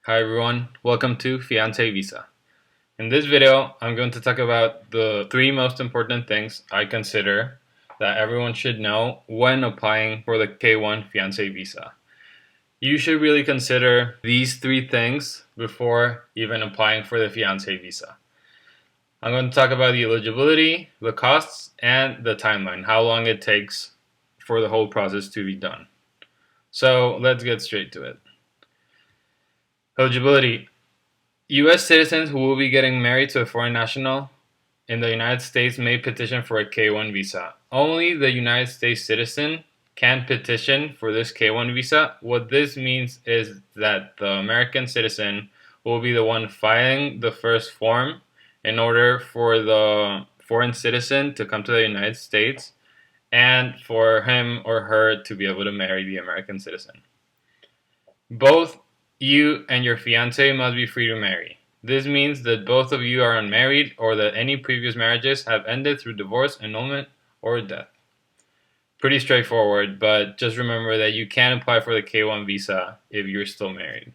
Hi everyone, welcome to Fiance Visa. In this video, I'm going to talk about the three most important things I consider that everyone should know when applying for the K1 Fiance Visa. You should really consider these three things before even applying for the Fiance Visa. I'm going to talk about the eligibility, the costs, and the timeline, how long it takes for the whole process to be done. So let's get straight to it. Eligibility. U.S. citizens who will be getting married to a foreign national in the United States may petition for a K1 visa. Only the United States citizen can petition for this K1 visa. What this means is that the American citizen will be the one filing the first form in order for the foreign citizen to come to the United States and for him or her to be able to marry the American citizen. Both you and your fiancé must be free to marry. This means that both of you are unmarried or that any previous marriages have ended through divorce, annulment, or death. Pretty straightforward, but just remember that you can apply for the K1 visa if you're still married.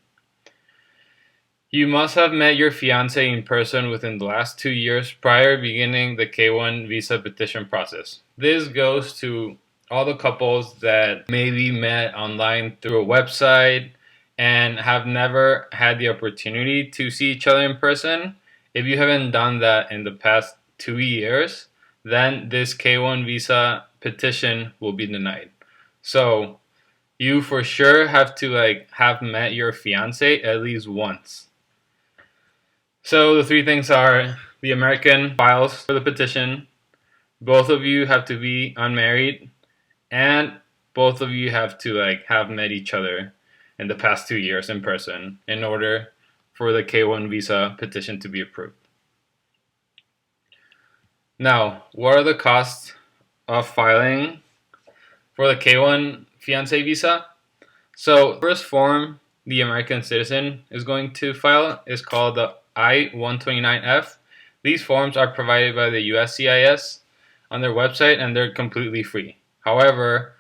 You must have met your fiancé in person within the last 2 years prior to beginning the K1 visa petition process. This goes to all the couples that maybe met online through a website and have never had the opportunity to see each other in person. If you haven't done that in the past 2 years, then this K1 visa petition will be denied. So you for sure have to have met your fiance at least once. So the three things are the American files for the petition, both of you have to be unmarried, and both of you have to have met each other in the past 2 years in person in order for the K1 visa petition to be approved. Now, what are the costs of filing for the K1 Fiance Visa? So, the first form the American citizen is going to file is called the I-129F. These forms are provided by the USCIS on their website and they're completely free. However,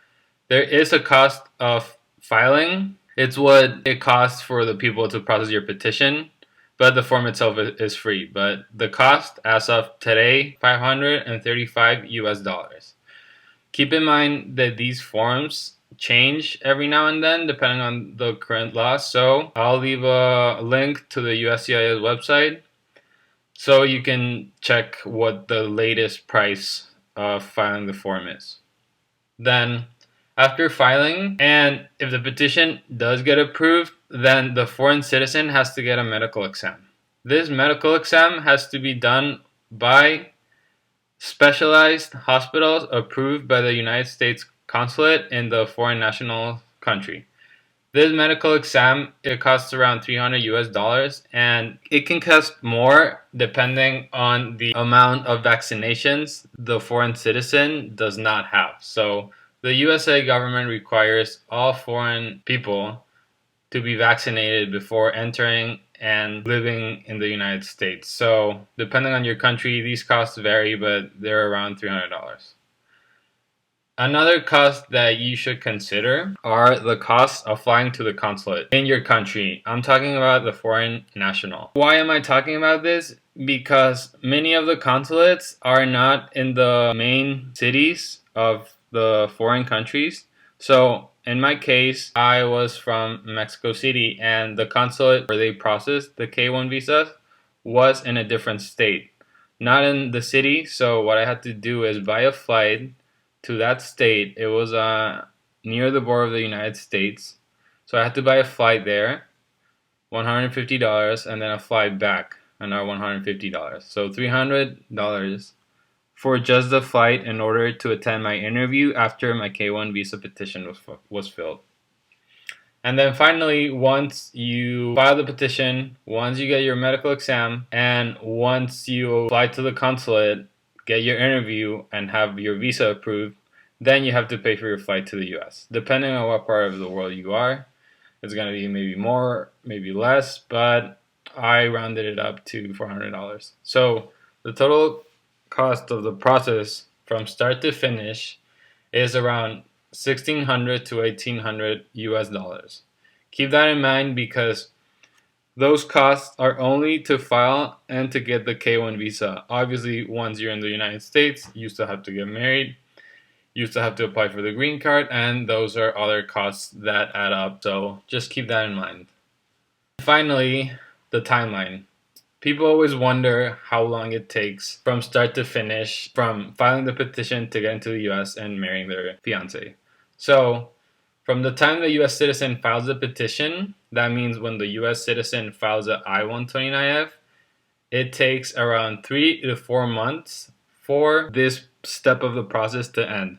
there is a cost of filing. It's what it costs for the people to process your petition, but the form itself is free. But the cost as of today, $535. Keep in mind that these forms change every now and then depending on the current law. So I'll leave a link to the USCIS website so you can check what the latest price of filing the form is. Then after filing, and if the petition does get approved, then the foreign citizen has to get a medical exam. This medical exam has to be done by specialized hospitals approved by the United States Consulate in the foreign national country. This medical exam, it costs around $300 and it can cost more depending on the amount of vaccinations the foreign citizen does not have. So the USA government requires all foreign people to be vaccinated before entering and living in the United States. So depending on your country, these costs vary, but they're around $300. Another cost that you should consider are the costs of flying to the consulate in your country. I'm talking about the foreign national. Why am I talking about this? Because many of the consulates are not in the main cities of the foreign countries. So in my case, I was from Mexico City and the consulate where they processed the K1 visa was in a different state, not in the city. So what I had to do is buy a flight to that state. It was near the border of the United States. So I had to buy a flight there, $150, and then a flight back, another $150. So $300 for just the flight in order to attend my interview after my K1 visa petition was filled. And then finally, once you file the petition, once you get your medical exam, and once you apply to the consulate, get your interview, and have your visa approved, then you have to pay for your flight to the US. Depending on what part of the world you are, it's going to be maybe more, maybe less, but I rounded it up to $400. So the total cost of the process from start to finish is around $1,600 to $1,800 US. Keep that in mind because those costs are only to file and to get the K1 visa. Obviously, once you're in the United States, you still have to get married, you still have to apply for the green card, and those are other costs that add up. So just keep that in mind. Finally, the timeline. People always wonder how long it takes from start to finish, from filing the petition to get into the US and marrying their fiance. So, from the time the US citizen files the petition, that means when the US citizen files the I-129F, it takes around 3 to 4 months for this step of the process to end.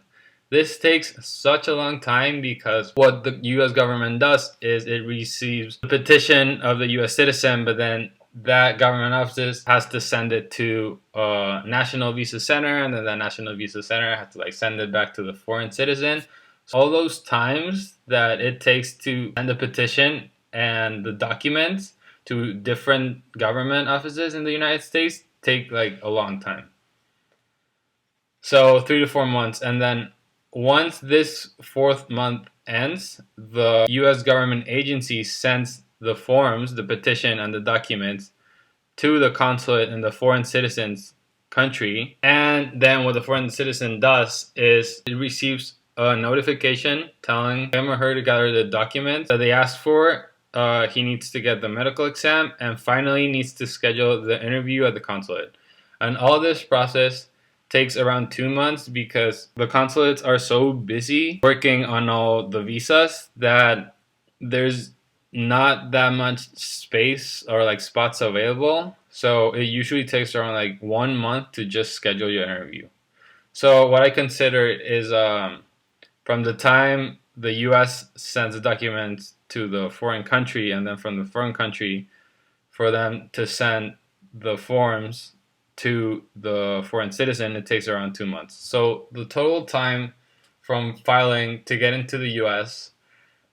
This takes such a long time because what the US government does is it receives the petition of the US citizen, but then that government office has to send it to a national visa center, and then that national visa center has to send it back to the foreign citizen. So all those times that it takes to send the petition and the documents to different government offices in the United States take a long time. So 3 to 4 months, and then once this 4th month ends, the US government agency sends the forms, the petition, and the documents to the consulate in the foreign citizen's country. And then what the foreign citizen does is it receives a notification telling him or her to gather the documents that they asked for. He needs to get the medical exam and finally needs to schedule the interview at the consulate. And all this process takes around 2 months because the consulates are so busy working on all the visas that there's not that much space or spots available. So it usually takes around 1 month to just schedule your interview. So what I consider is from the time the US sends the documents to the foreign country, and then from the foreign country for them to send the forms to the foreign citizen, it takes around 2 months. So the total time from filing to get into the US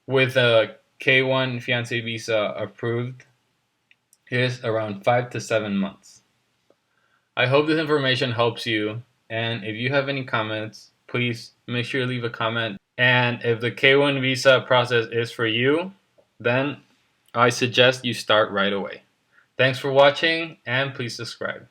with a K1 Fiance Visa approved is around 5 to 7 months. I hope this information helps you, and if you have any comments, please make sure to leave a comment. And if the K1 visa process is for you, then I suggest you start right away. Thanks for watching, and please subscribe.